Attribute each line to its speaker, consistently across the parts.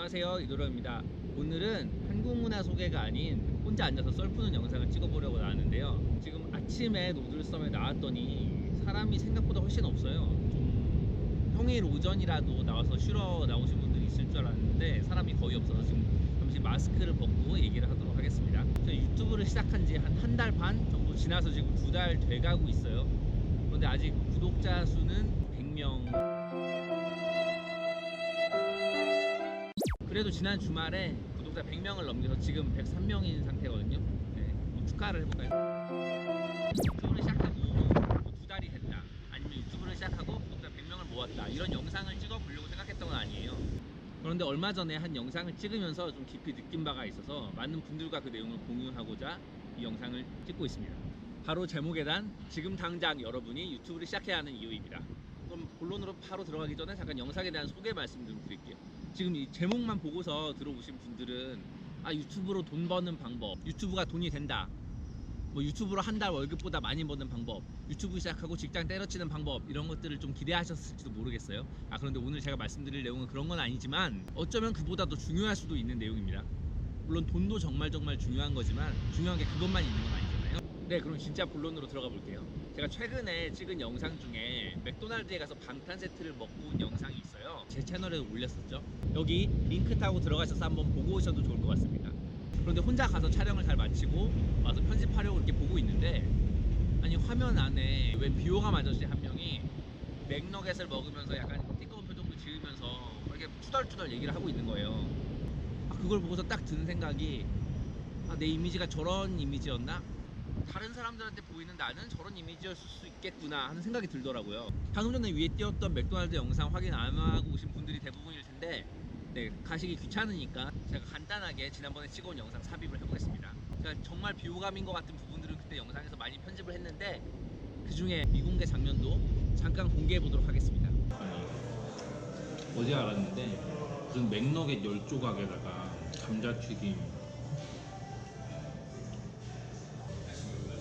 Speaker 1: 안녕하세요, 이도령입니다. 오늘은 한국 문화 소개가 아닌 혼자 앉아서 썰 푸는 영상을 찍어보려고 나왔는데요. 지금 아침에 노들섬에 나왔더니 사람이 생각보다 훨씬 없어요. 좀 평일 오전이라도 나와서 쉬러 나오신 분들이 있을 줄 알았는데 사람이 거의 없어서 지금 잠시 마스크를 벗고 얘기를 하도록 하겠습니다. 제가 유튜브를 시작한 지 한 달 반 정도 지나서 지금 2달 돼가고 있어요. 그런데 아직 구독자 수는 100명. 그래도 지난 주말에 구독자 100명을 넘겨서 지금 103명인 상태거든요. 네, 뭐 축하를 해볼까요? 유튜브를 시작하고 뭐 2달이 됐다, 아니면 유튜브를 시작하고 구독자 100명을 모았다, 이런 영상을 찍어보려고 생각했던 건 아니에요. 그런데 얼마 전에 한 영상을 찍으면서 좀 깊이 느낀 바가 있어서 많은 분들과 그 내용을 공유하고자 이 영상을 찍고 있습니다. 바로 제목에 단 지금 당장 여러분이 유튜브를 시작해야 하는 이유입니다. 그럼 본론으로 바로 들어가기 전에 잠깐 영상에 대한 소개 말씀 좀 드릴게요. 지금 이 제목만 보고서 들어오신 분들은 유튜브로 돈 버는 방법, 유튜브가 돈이 된다, 뭐 유튜브로 한 달 월급보다 많이 버는 방법, 유튜브 시작하고 직장 때려치는 방법, 이런 것들을 좀 기대하셨을지도 모르겠어요. 그런데 오늘 제가 말씀드릴 내용은 그런 건 아니지만 어쩌면 그보다 더 중요할 수도 있는 내용입니다. 물론 돈도 정말 중요한 거지만 중요한 게 그것만 있는 건 아니잖아요. 네, 그럼 진짜 본론으로 들어가 볼게요. 제가 최근에 찍은 영상 중에 맥도날드에 가서 방탄 세트를 먹고 온 영상이 있어요. 제 채널에 올렸었죠. 여기 링크 타고 들어가셔서 한번 보고 오셔도 좋을 것 같습니다. 그런데 혼자 가서 촬영을 잘 마치고 와서 편집하려고 이렇게 보고 있는데, 아니 화면 안에 왜 비호감 아저씨 한 명이 맥너겟을 먹으면서 약간 띠꺼운 표정도 지으면서 이렇게 투덜투덜 얘기를 하고 있는 거예요. 그걸 보고서 딱 드는 생각이, 내 이미지가 저런 이미지였나? 다른 사람들한테 보이는 나는 저런 이미지였을 수 있겠구나 하는 생각이 들더라고요. 방금 전에 위에 띄웠던 맥도날드 영상 확인 안 하고 오신 분들이 대부분일 텐데, 네, 가시기 귀찮으니까 제가 간단하게 지난번에 찍어온 영상 삽입을 해보겠습니다. 제가 정말 비호감인 것 같은 부분들은 그때 영상에서 많이 편집을 했는데, 그 중에 미공개 장면도 잠깐 공개해 보도록 하겠습니다.
Speaker 2: 어제 알았는데 무슨 맥너겟 10조각에다가 감자튀김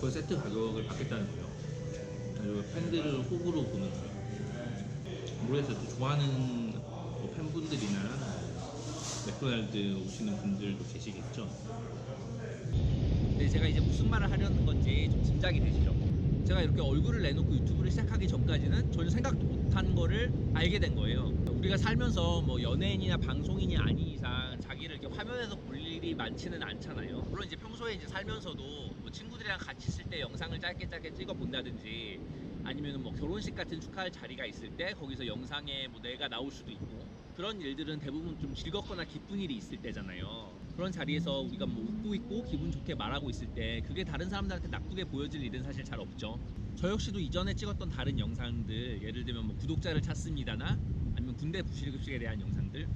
Speaker 2: 그 세트 가격을 받겠다는 거예요. 그래서 팬들을 호구로 보는 거예요. 모르겠어요. 또 좋아하는 뭐 팬분들이나 맥도날드 오시는 분들도 계시겠죠.
Speaker 1: 네, 제가 이제 무슨 말을 하려는 건지 좀 짐작이 되시죠? 제가 이렇게 얼굴을 내놓고 유튜브를 시작하기 전까지는 전혀 생각도 못한 거를 알게 된 거예요. 우리가 살면서 뭐 연예인이나 방송인이 아닌 이상 자기를 이렇게 화면에서 볼 일이 많지는 않잖아요. 물론 이제 평소에 이제 살면서도 뭐 친구들이랑 같이 있을 때 영상을 짧게 찍어 본다든지, 아니면 뭐 결혼식 같은 축하할 자리가 있을 때 거기서 영상에 뭐 내가 나올 수도 있고, 그런 일들은 대부분 좀 즐겁거나 기쁜 일이 있을 때잖아요. 그런 자리에서 우리가 뭐 웃고 있고 기분 좋게 말하고 있을 때 그게 다른 사람들한테 나쁘게 보여질 일은 사실 잘 없죠. 저 역시도 이전에 찍었던 다른 영상들, 예를 들면 뭐 구독자를 찾습니다나 아니면 군대 부실급식에 대한 영상들을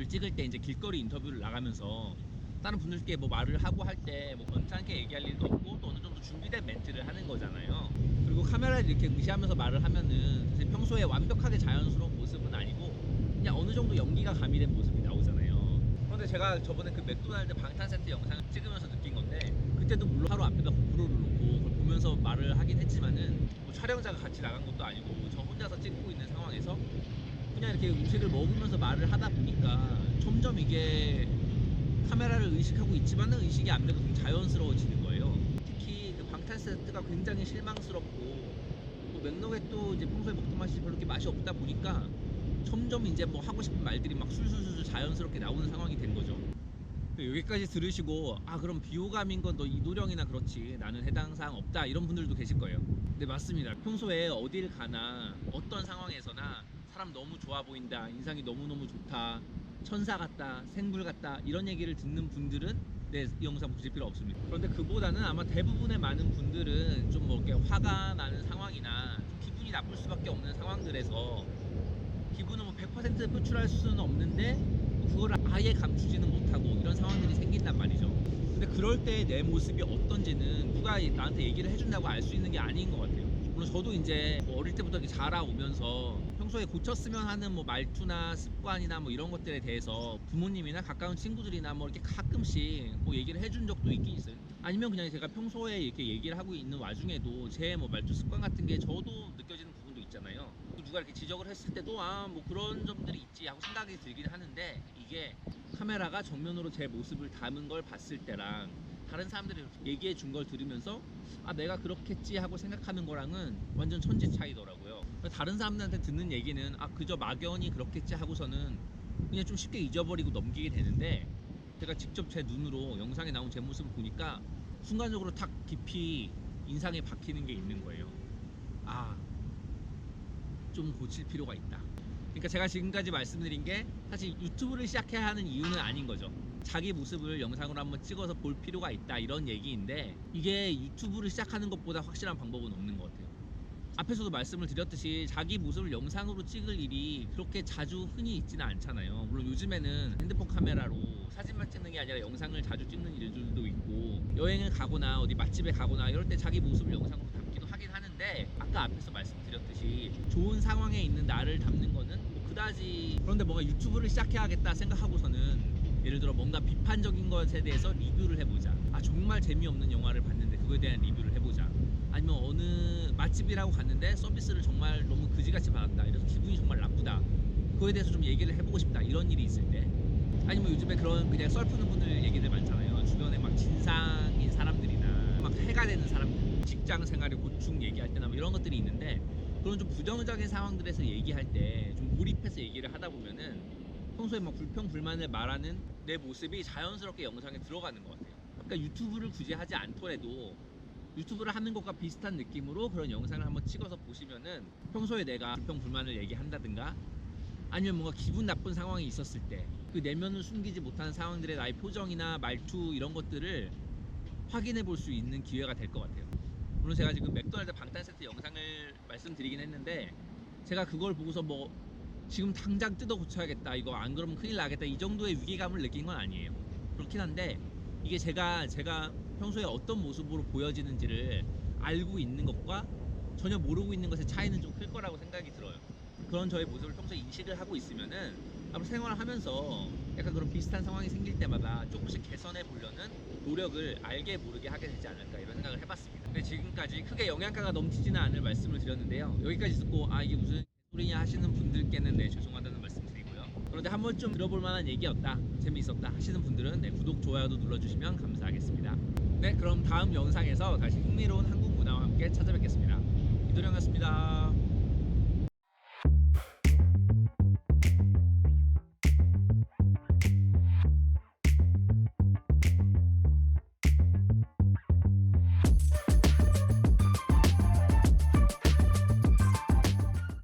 Speaker 1: 찍을 때 이제 길거리 인터뷰를 나가면서 다른 분들께 뭐 말을 하고 할 때 뭐 번창하게 얘기할 일도 없고, 또 어느 정도 준비된 멘트를 하는 거잖아요. 그리고 카메라를 이렇게 의시하면서 말을 하면은 사실 평소에 완벽하게 자연스러운 모습은 아니고 그냥 어느 정도 연기가 가미된 모습이 나오잖아요. 그런데 제가 저번에 그 맥도날드 방탄 세트 영상을 찍으면서 느낀 건데, 그때도 물론 하루 앞에다 고프로를 놓고 그걸 보면서 말을 하긴 했지만은 뭐 촬영자가 같이 나간 것도 아니고 저 혼자서 찍고 있는 상황에서 그냥 이렇게 음식을 먹으면서 말을 하다 보니까 점점 이게 카메라를 의식하고 있지만은 의식이 안 되고 좀 자연스러워지는 거예요. 특히 그 방탄 세트가 굉장히 실망스럽고, 뭐 맥너겟도 이제 평소에 먹던 맛이 별로 그렇게 맛이 없다 보니까 점점 이제 뭐 하고 싶은 말들이 막 술술술 자연스럽게 나오는 상황이 된 거죠. 여기까지 들으시고 그럼 비호감인 건 너 이도령이나 그렇지 나는 해당 사항 없다, 이런 분들도 계실 거예요. 네, 맞습니다. 평소에 어딜 가나 어떤 상황에서나 사람 너무 좋아 보인다, 인상이 너무너무 좋다, 천사 같다, 생불 같다, 이런 얘기를 듣는 분들은 네, 이 영상 보실 필요 없습니다. 그런데 그보다는 아마 대부분의 많은 분들은 좀 뭐 이렇게 화가 나는 상황이나 좀 기분이 나쁠 수밖에 없는 상황들에서 기분을 뭐 100% 표출할 수는 없는데 그걸 아예 감추지는 못하고 이런 상황들이 생긴단 말이죠. 근데 그럴 때 내 모습이 어떤지는 누가 나한테 얘기를 해준다고 알 수 있는 게 아닌 것 같아요. 물론 저도 이제 뭐 어릴 때부터 이렇게 자라오면서 평소에 고쳤으면 하는 뭐 말투나 습관이나 뭐 이런 것들에 대해서 부모님이나 가까운 친구들이나 뭐 이렇게 가끔씩 뭐 얘기를 해준 적도 있긴 있어요. 아니면 그냥 제가 평소에 이렇게 얘기를 하고 있는 와중에도 제 뭐 말투 습관 같은 게 저도 느껴지는 부분도 있잖아요. 누가 이렇게 지적을 했을 때도 뭐 그런 점들이 있지 하고 생각이 들긴 하는데, 이게 카메라가 정면으로 제 모습을 담은 걸 봤을 때랑 다른 사람들이 얘기해 준 걸 들으면서 아 내가 그렇겠지 하고 생각하는 거랑은 완전 천지 차이더라고요. 다른 사람들한테 듣는 얘기는 아 그저 막연히 그렇겠지 하고서는 그냥 좀 쉽게 잊어버리고 넘기게 되는데 제가 직접 제 눈으로 영상에 나온 제 모습을 보니까 순간적으로 탁 깊이 인상에 박히는 게 있는 거예요. 아, 좀 고칠 필요가 있다. 그러니까 제가 지금까지 말씀드린 게 사실 유튜브를 시작해야 하는 이유는 아닌 거죠. 자기 모습을 영상으로 한번 찍어서 볼 필요가 있다 이런 얘기인데 이게 유튜브를 시작하는 것보다 확실한 방법은 없는 것 같아요. 앞에서도 말씀을 드렸듯이 자기 모습을 영상으로 찍을 일이 그렇게 자주 흔히 있지는 않잖아요. 물론 요즘에는 핸드폰 카메라로 사진만 찍는 게 아니라 영상을 자주 찍는 일들도 있고 여행을 가거나 어디 맛집에 가거나 이럴 때 자기 모습을 영상으로 담기도 하긴 하는데 아까 앞에서 말씀드렸듯이 좋은 상황에 있는 나를 담는 거는 뭐 그다지 그런데 뭔가 유튜브를 시작해야겠다 생각하고서는 예를 들어 뭔가 비판적인 것에 대해서 리뷰를 해보자. 아 정말 재미없는 영화를 봤는데 그거에 대한 리뷰를 해보자. 아니면 어느 맛집이라고 갔는데 서비스를 정말 너무 그지같이 받았다. 이래서 기분이 정말 나쁘다. 그거에 대해서 좀 얘기를 해보고 싶다. 이런 일이 있을 때. 아니면 요즘에 그런 그냥 썰푸는 분들 얘기들 많잖아요. 주변에 막 진상인 사람들이나 막 해가 되는 사람들, 직장 생활의 고충 얘기할 때나 뭐 이런 것들이 있는데 그런 좀 부정적인 상황들에서 얘기할 때 좀 몰입해서 얘기를 하다 보면은 평소에 막 불평불만을 말하는 내 모습이 자연스럽게 영상에 들어가는 것 같아요. 그러니까 유튜브를 굳이 하지 않더라도 유튜브를 하는 것과 비슷한 느낌으로 그런 영상을 한번 찍어서 보시면은 평소에 내가 불평불만을 얘기한다든가 아니면 뭔가 기분 나쁜 상황이 있었을 때 그 내면을 숨기지 못하는 상황들의 나의 표정이나 말투 이런 것들을 확인해 볼 수 있는 기회가 될 것 같아요. 물론 제가 지금 맥도날드 방탄 세트 영상을 말씀드리긴 했는데 제가 그걸 보고서 뭐 지금 당장 뜯어 고쳐야겠다 이거 안 그러면 큰일 나겠다 이 정도의 위기감을 느낀 건 아니에요. 그렇긴 한데 이게 제가 평소에 어떤 모습으로 보여지는지를 알고 있는 것과 전혀 모르고 있는 것의 차이는 좀 클 거라고 생각이 들어요. 그런 저의 모습을 평소에 인식을 하고 있으면은 앞으로 생활을 하면서 약간 그런 비슷한 상황이 생길 때마다 조금씩 개선해 보려는 노력을 알게 모르게 하게 되지 않을까 이런 생각을 해봤습니다. 근데 지금까지 크게 영양가가 넘치지는 않을 말씀을 드렸는데요. 여기까지 듣고 아 이게 무슨 소리냐 하시는 분들께는 네 죄송하다는 말씀 드리고요. 그런데 한 번쯤 들어볼 만한 얘기였다, 재미있었다 하시는 분들은 네, 구독, 좋아요도 눌러주시면 감사하겠습니다. 네, 그럼 다음 영상에서 다시 흥미로운 한국 문화와 함께 찾아뵙겠습니다. 이도령이었습니다.